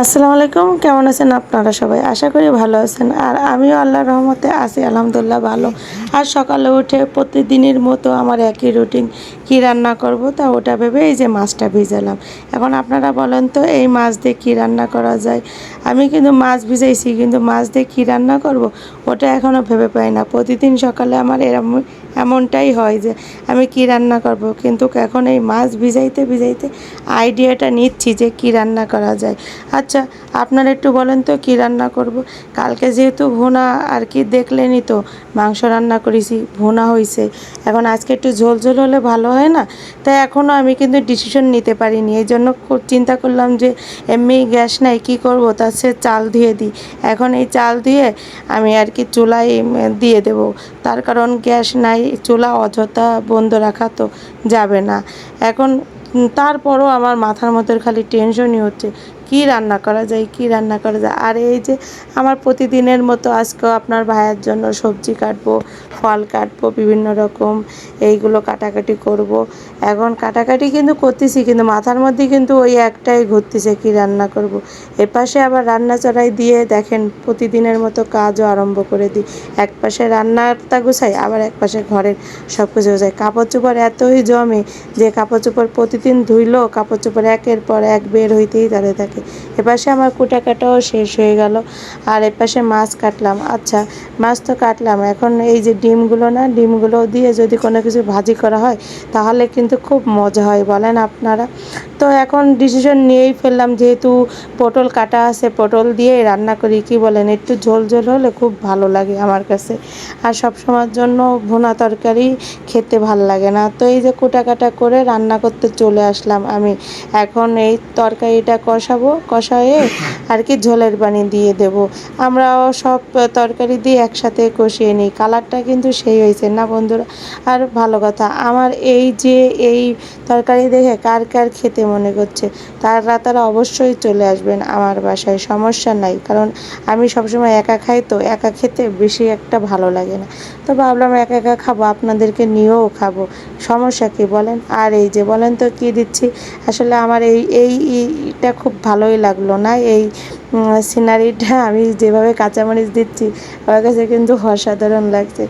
আসসালামু আলাইকুম, কেমন আছেন আপনারা সবাই? আশা করি ভালো আছেন। আর আমিও আল্লাহর রহমতে আছি, আলহামদুলিল্লাহ ভালো। আর সকালে উঠে প্রতিদিনের মতো আমার একই রুটিন, কী রান্না করব তা ওটা ভেবে এই যে মাছটা ভিজালাম। এখন আপনারা বলেন তো এই মাছ দিয়ে কী রান্না করা যায়? আমি কিন্তু মাছ ভিজাইছি, কিন্তু মাছ দিয়ে কী রান্না করব ওটা এখনও ভেবে পাই না। প্রতিদিন সকালে আমার এমনটাই হয় যে আমি কী রান্না করব, কিন্তু এখন এই মাছ ভিজাইতে ভিজাইতে আইডিয়াটা নিচ্ছি যে কী রান্না করা যায়। আচ্ছা, আপনারা একটু বলেন তো কী রান্না করব। কালকে যেহেতু ভুনা আর কি দেখলেনই তো, মাংস রান্না করেছি, ভুনা হয়েছে। এখন আজকে একটু ঝোল ঝোল হলে ভালো হয় না? তাই এখনও আমি কিন্তু ডিসিশন নিতে পারিনি। এই জন্য চিন্তা করলাম যে এমনি গ্যাস নাই, কী করব, তার সে চাল ধুয়ে দিই। এখন এই চাল দিয়ে আমি আর কি চুলায় দিয়ে দেব। তার কারণ গ্যাস নাই, চুলা অযথা বন্ধ রাখা তো যাবে না। এখন তারপরও আমার মাথার মধ্যে খালি টেনশনই হচ্ছে কী রান্না করা যায়, কী রান্না করা যায়। আর এই যে আমার প্রতিদিনের মতো আজকেও আপনার ভাইয়ের জন্য সবজি কাটবো, ফল কাটবো, বিভিন্ন রকম এইগুলো কাটাকাটি করব। এখন কাটাকাটি কিন্তু করতেছি, কিন্তু মাথার মধ্যে কিন্তু ওই একটাই ঘুরতেছে কী রান্না করব। এপাশে আবার রান্না চড়াই দিয়ে দেখেন প্রতিদিনের মতো কাজও আরম্ভ করে দিই। এক পাশে রান্নাটা গুছাই, আবার এক পাশে ঘরের সব কিছু গুছাই। কাপড় চোপড় এতই জমে যে কাপড় চোপড় প্রতিদিন ধুইলেও কাপড় চোপড় একের পর এক বের হইতেই দাঁড়িয়ে থাকে। এপাশে আমার কুটা কাটাও শেষ হয়ে গেল, আর এপাশে মাছ কাটলাম। আচ্ছা, মাছ তো কাটলাম, এখন এই যে ডিমগুলো না, ডিমগুলো দিয়ে যদি কোনো কিছু ভাজি করা হয় তাহলে কিন্তু খুব মজা হয়, বলেন আপনারা? তো এখন ডিসিশন নিয়েই ফেললাম, যেহেতু পটল কাটা আছে, পটল দিয়েই রান্না করি। কি বলেন? একটু ঝোল ঝোল হলে খুব ভালো লাগে আমার কাছে। আর সব সময়ের জন্য ভুনা তরকারি খেতে ভাল লাগে না। তো এই যে কুটা কাটা করে রান্না করতে চলে আসলাম আমি। এখন এই তরকারিটা কষায়ে আর কি ঝোলের পানি দিয়ে দেব। আমরাও সব তরকারি দিয়ে একসাথে কষিয়ে নিই। কালারটা কিন্তু সেই হয়েছে না বন্ধুরা? আর ভালো কথা, আমার এই যে এই তরকারি দেখে কার কার খেতে মনে করছে তারা অবশ্যই চলে আসবেন আমার বাসায়, সমস্যা নাই। কারণ আমি সবসময় একা খাই, তো একা খেতে বেশি একটা ভালো লাগে না। তো ভাবলাম একা একা খাবো, আপনাদেরকে নিয়েও খাবো, সমস্যা কী বলেন? আর এই যে বলেন তো কী দিচ্ছি। আসলে আমার এইটা খুব ভালোই লাগলো না, এই সিনারিটা আমি যেভাবে কাঁচামরিচ দিচ্ছি আমার কাছে কিন্তু অসাধারণ লাগছে।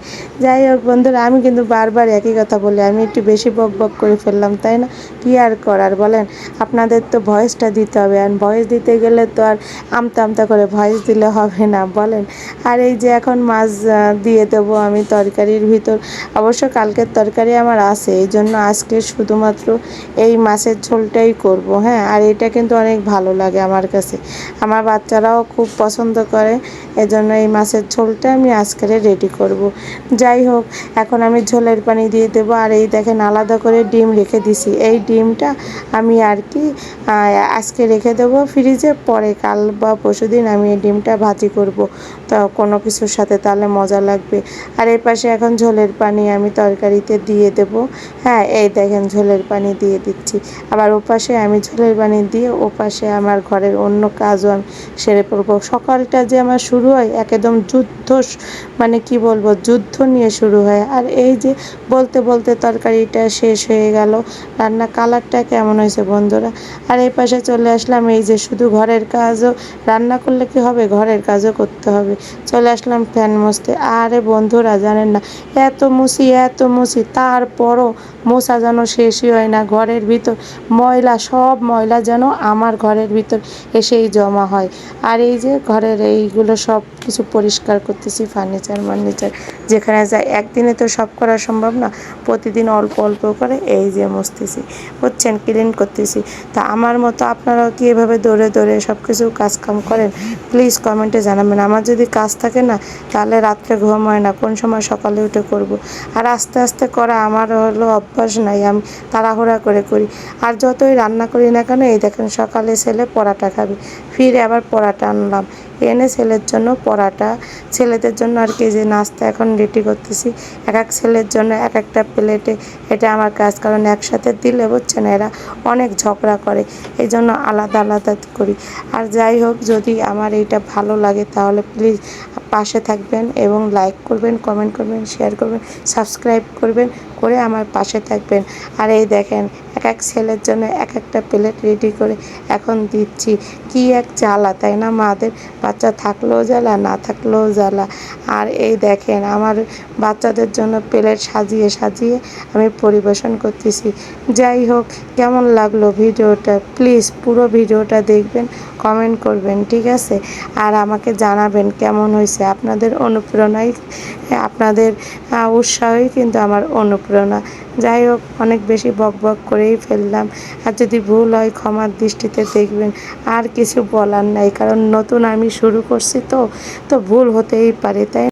যাই হোক বন্ধুরা, আমি কিন্তু বারবার একই কথা বলি, আমি একটু বেশি বক বক করে ফেললাম, তাই না? কী আর করার বলেন? আপনাদের তো ভয়েসটা দিতে হবে, আর ভয়েস দিতে গেলে তো আর আমতা আমতা করে ভয়েস দিলে হবে না, বলেন? আর এই যে এখন মাছ দিয়ে দেবো আমি তরকারির ভিতর। অবশ্য কালকের তরকারি আমার আছে, এই জন্য আজকে শুধুমাত্র এই মাছের ঝোলটাই করব। হ্যাঁ, আর এটা কিন্তু অনেক ভালো লাগে আমার কাছে, আমার বাচ্চারাও খুব পছন্দ করে। এজন্য এই মাছের ঝোলটা আমি আজকে রেডি করব। যাই হোক, এখন আমি ঝোলের পানি দিয়ে দেবো। আর এই দেখেন আলাদা করে ডিম রেখে দিছি। এই ডিমটা আমি আর কি আজকে রেখে দেবো ফ্রিজে, পরে কাল বা পরশুদিন আমি এই ডিমটা ভাজি করব তো কোনো কিছুর সাথে, তাহলে মজা লাগবে। আর এই পাশে এখন ঝোলের পানি আমি তরকারিতে দিয়ে দেব। হ্যাঁ, এই দেখেন ঝোলের পানি দিয়ে দিচ্ছি। আবার ওপাশে আমি ঝোলের পানি দিয়ে ওপাশে আমার ঘরের অন্য কাজও আমি সেরে পড়বো। সকালটা যে আমার শুরু হয় একদম যুদ্ধ, মানে কি বলবো, যুদ্ধ নিয়ে শুরু হয়। আর এই যে বলতে বলতে তরকারিটা শেষ হয়ে গেল। রান্না কালারটা কেমন হয়েছে বন্ধুরা? আর এই পাশে চলে আসলাম, এই যে শুধু ঘরের কাজও রান্না করলে কি হবে, ঘরের কাজও করতে হবে। চলে আসলাম ফ্যান মুছতে। আরে বন্ধুরা জানেন না, এত মুছি তারপরও মোছা যেন শেষই হয় না। ঘরের ভিতর ময়লা, সব ময়লা যেন আমার ঘরের ভিতর এসেই জমা হয়। আর এই যে ঘরের এইগুলো সব কিছু পরিষ্কার করতেছি, ফার্নিচার যেখানে যায়। একদিনে তো সব করা সম্ভব না, প্রতিদিন অল্প অল্প করে এই যে মুছতেছি, বুঝছেন, ক্লিন করতেছি। তা আমার মতো আপনারাও কি এভাবে দৌড়ে দৌড়ে সব কিছু কাজকাম করেন? প্লিজ কমেন্টে জানাবেন। আমার যদি কাজ থাকে না তাহলে রাত্রে ঘুম হয় না, কোন সময় সকালে উঠে করব। আর আস্তে আস্তে করা আমার হলো অভ্যাস নাই, আমি তাড়াহুড়া করে করি। আর যতই রান্না করি না কেন, এই দেখেন সকালে ছেলে পরাটা খাবে, ফিরে আবার পরাটা আনলাম, এনে ছেলের জন্য পরাটা, ছেলেদের জন্য আর কি যে নাস্তা এখন রেডি করতেছি। এক এক ছেলের জন্য এক একটা প্লেটে, এটা আমার কাজ, কারণ একসাথে দিলে বুঝছেন এরা অনেক ঝগড়া করে, এই জন্য আলাদা আলাদা করি। আর যাই হোক, যদি আমার এইটা ভালো লাগে তাহলে প্লিজ পাশে থাকবেন এবং লাইক করবেন, কমেন্ট করবেন, শেয়ার করবেন, সাবস্ক্রাইব করবেন, করে আমার পাশে থাকবেন। আর এই দেখেন এক এক ছেলের জন্য এক একটা প্লেট রেডি করে এখন দিচ্ছি। কি এক জ্বালা, তাই না? মাদের বাচ্চা থাকলেও জ্বালা, না থাকলেও জ্বালা। আর এই দেখেন আমার বাচ্চাদের জন্য প্লেট সাজিয়ে সাজিয়ে আমি পরিবেশন করতেছি। যাই হোক, কেমন লাগলো ভিডিওটা প্লিজ পুরো ভিডিওটা দেখবেন, কমেন্ট করবেন, ঠিক আছে? আর আমাকে জানাবেন কেমন হয়েছে। আপনাদের অনুপ্রেরণাই, আপনাদের উৎসাহই কিন্তু আমার অনুপ্রেরণা। যাই হোক, অনেক বেশি বক বক করেই ফেললাম। আর যদি ভুল হয় ক্ষমার দৃষ্টিতে দেখবেন। আর কিছু বলার নাই, কারণ নতুন আমি শুরু করছি তো ভুল হতেই পারে, তাই